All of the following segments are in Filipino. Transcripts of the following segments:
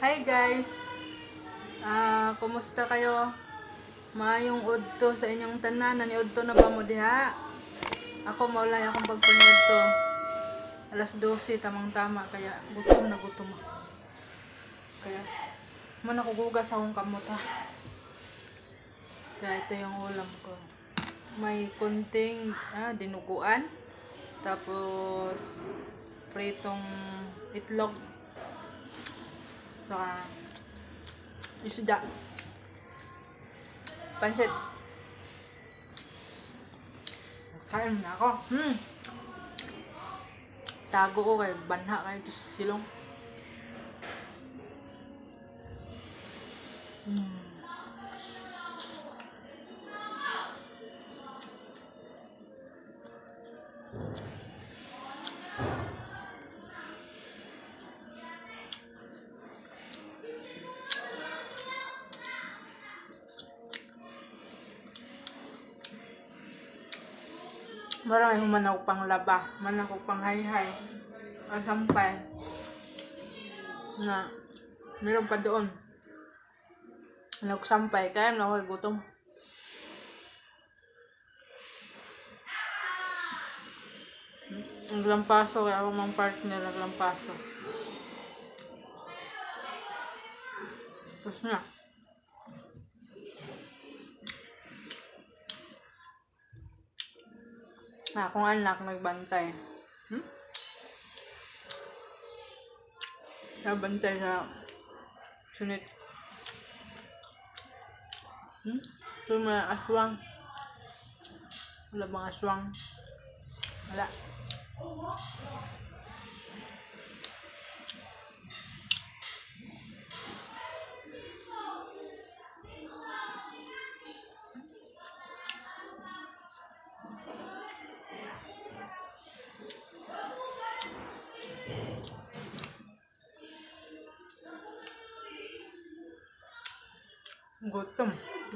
Hi guys! Kumusta kayo? Maayong udto sa inyong tanan. Naniudto na ba mo diha? Ako maulay akong pagpaniudto. Alas 12 tamang tama kaya gutom na gutom ako. Kaya man ako gugas akong kamot ha. Kaya ito yung ulam ko. May kunting dinuguan. Tapos pritong itlog. Saka isda. Pansit. Kain na ako. Tago ko kay banha kay silong. Marami man ako pang laba, man ako pang hay-hay, ang sampay na meron pa doon. Nagsampay, kaya na ako gutom. Naglampaso, kaya ako mang partner naglampaso. Tapos na. Akong anak nagbantay. Nagbantay sa sunit. So may aswang. Wala bang aswang? Wala.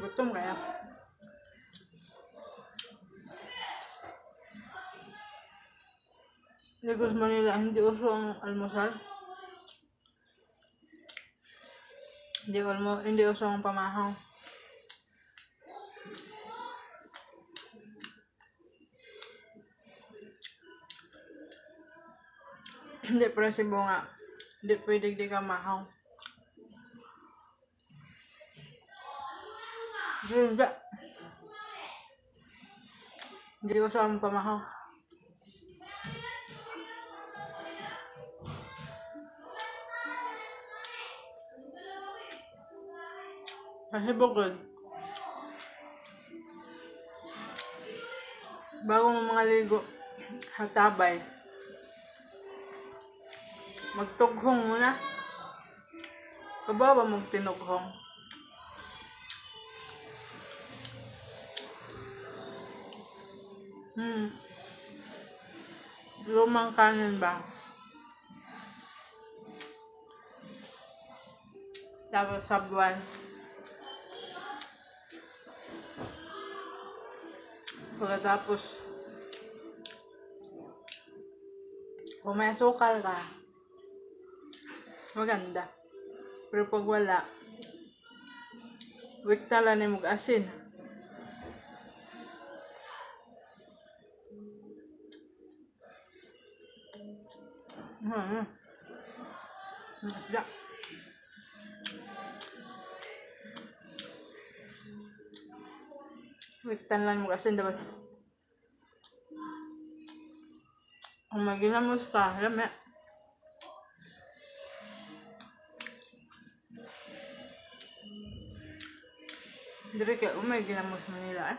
Gutom kaya. Lagos Manila, hindi uso ang almusal. Hindi uso ang pamahaw. Hindi presibo nga. Hindi pwede di ka mahaw. Hindi uso ang pamahaw. Kasi bukod, bago mo mga ligo, hatabay, magtughong muna. Kabawa mong tinughong. Lumang kanin ba? Tapos sabuan. Pagkatapos, kung may asukal ka, maganda. Pero pag wala, wiktala ni mong asin. Wiktan lang mong asin, dapat. Kung may ginamos ka, alam na. Dari kayak umay ginamos Manila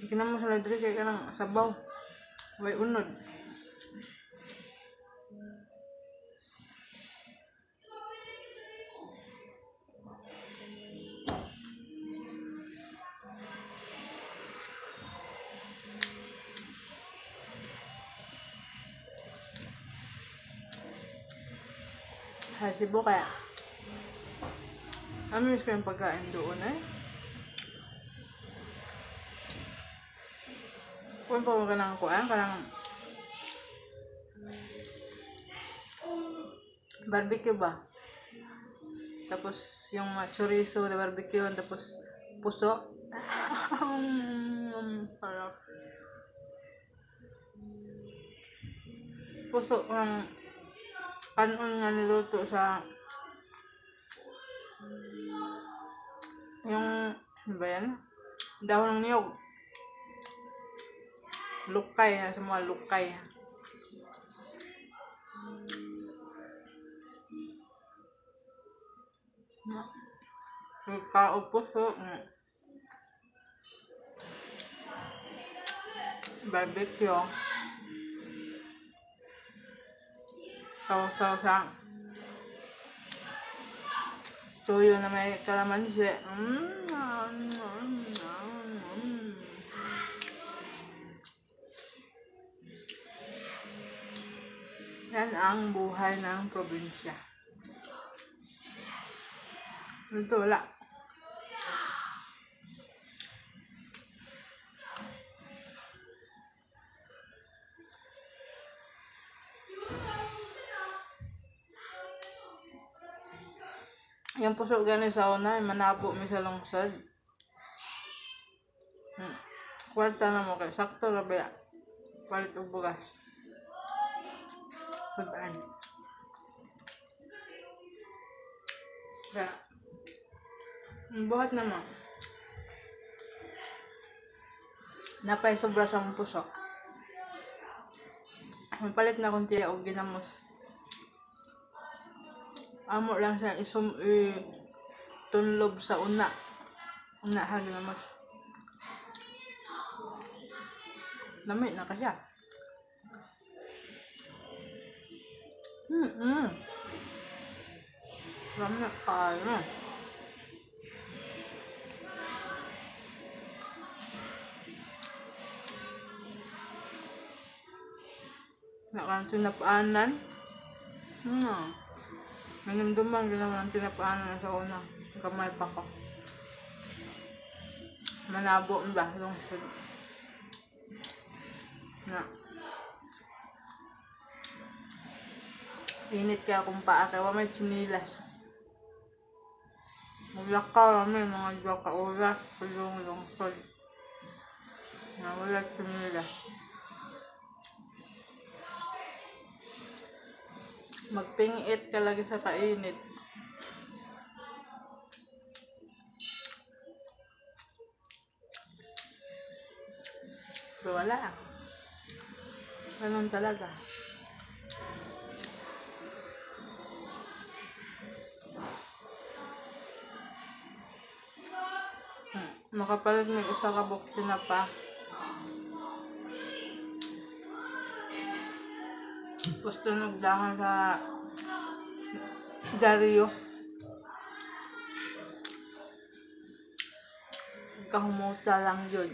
ginamos na dari kayak kanang sabaw way unod. Hasibo kaya amis ko yung pagkain doon kung pa ka ng kuan, parang barbecue ba? Tapos yung chorizo na barbecue, tapos puso. Sarap. Puso ng kanon nga niluto sa yung ano ba yan? Dahon ng niyog. Lukay na sa mga lukay. Kao puso. Barbecue. Sausaw sa tuyo na may kalamansi. Yan ang buhay ng probinsya. Ito wala. Yung puso gani sa una, manabo mi sa lungsod. Kwarta na mo kay sakto ra ba? Palit og bugas. Pagdaan. Kaya, buhat na mo. Napay sobra sa mong puso. Mapalit na kung tiya og ginamos. Amo lang siya tunlob sa una. Una ha ginamos. Lamig na kaya. Lamig na kaya. Nakan tinapaanan. Nanumduman ginawa ng tinapaanan sa una. Kamay pa ko. Manabo ba? Lungsod. Na. Init kaya akong paa kaya may chinilas. Maglakaw kami mga 2 ka oras. Pulong lungsod. Na wala chinilas. Magpingit ka lagi sa kainit. Pero wala. Ganun talaga. Makapalit may isa ka box na pa. Gusto nagdahan sa Dario. Kahumusa lang yun.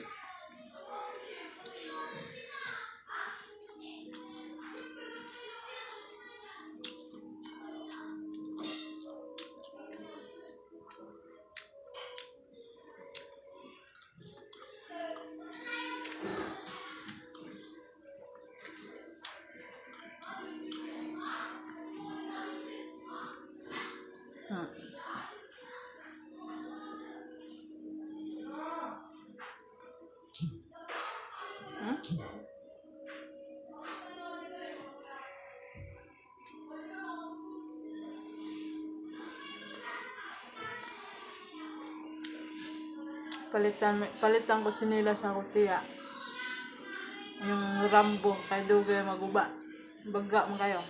Palitan ko sinilas sa kutiya. Yung Rambo kay dugay maguba. Baga mo kayo.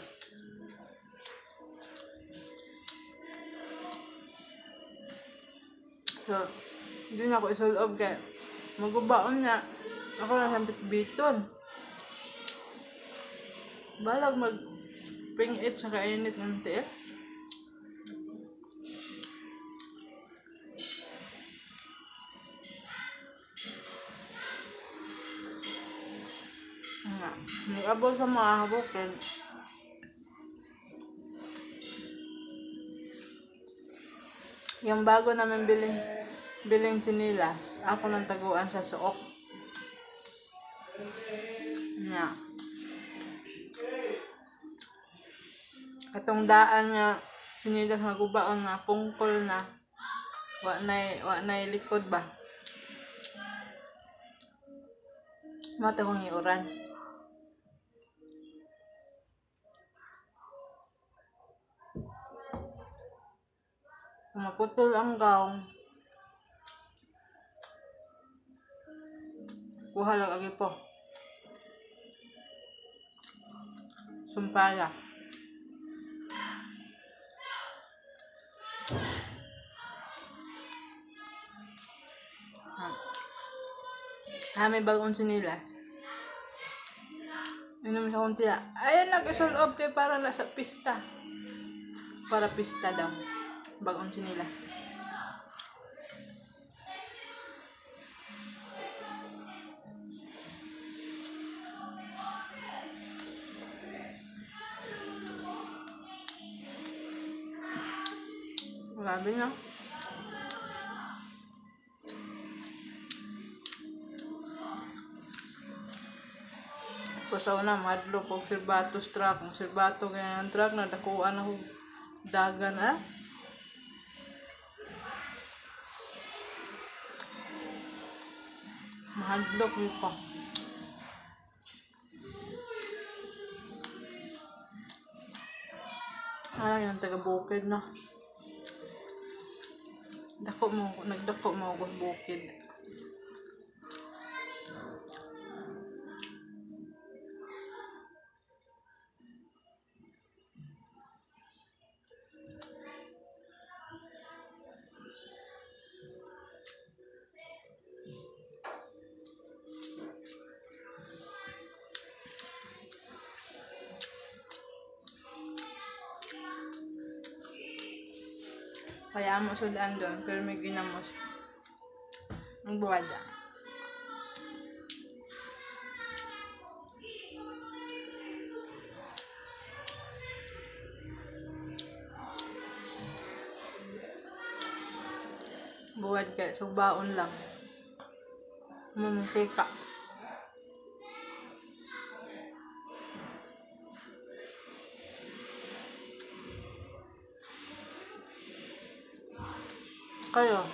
So, hindi na ako isulob kay magubaon na. Ako na sampit biton. Balag mag-ping-it sa kainit ng tiil. Nag-abol sa mga habukid. Yung bago namin biling sinilas, ako nang taguan sa suok. Atong daan nga sinilas nga gubaon nga pungkol na wa nay likod ba. Mata kong iuran. Maputol ang gaong. Kuha lang agi po. Sumpaya. May bagong sinilas. Inom sa kong tiya. Ayan, nag-isolve kay para na sa pista. Para pista daw. Bagong sinilas. Grabe na. Pasaw na, madlo pag silbatos truck. Ang silbato ganyan ang truck, nadakuan ako dagan Mahadlok yun pa. Yung taga-bukid na. Nagdako mo ako bukid. Kaya mo sudan doon, pero may ginamos. Ang buwada. Buwad ka, subaon lang. Mantika. Kayo.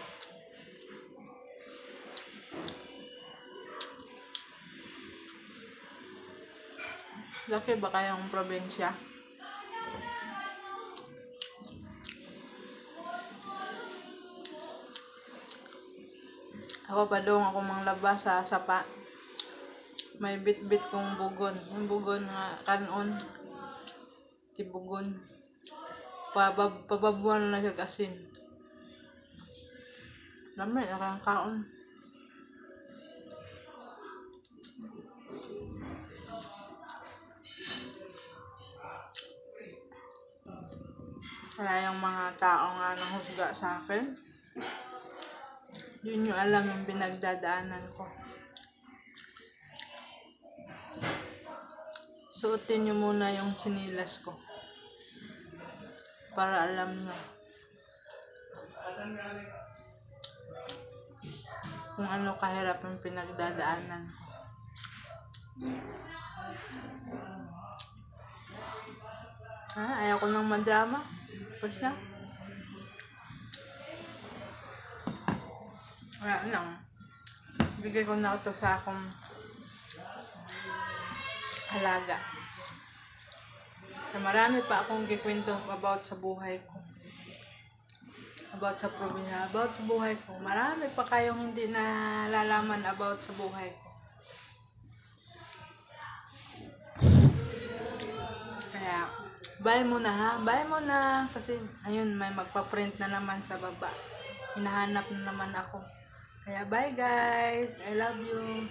Laki ba kayong probinsya? Ako pa doon ako manglaba sa sapa. May bit-bit kong bugon. Yung bugon nga kanon. Tibugon. Pababuan na siya kasin. Lamay, nakakaon. Kaya yung mga tao nga nanghusga sa akin, yun yung alam yung pinagdadaanan ko. Suotin nyo muna yung sinilas ko. Para alam nyo. Kung ano kahirap yung pinagdadaanan ko. Ayaw ko nang madrama. Tapos na. Wala lang. Bigay ko na ito sa akong alaga. Marami pa akong kikwento about sa buhay ko. About sa probinsya, about sa buhay ko. Marami pa kayong hindi nalalaman about sa buhay ko. Kaya, bye muna ha. Bye muna. Kasi, ayun, may magpa-print na naman sa baba. Hinahanap na naman ako. Kaya, bye guys. I love you.